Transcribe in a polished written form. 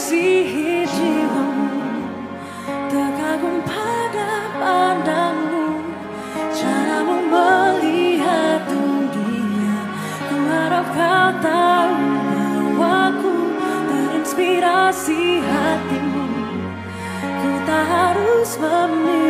mengasihi jiwamu, terkagum pada pandangmu, caramu melihat dunia. Ku harap kau tahu bahwa ku terinspirasi hatimu. Ku tak harus memilih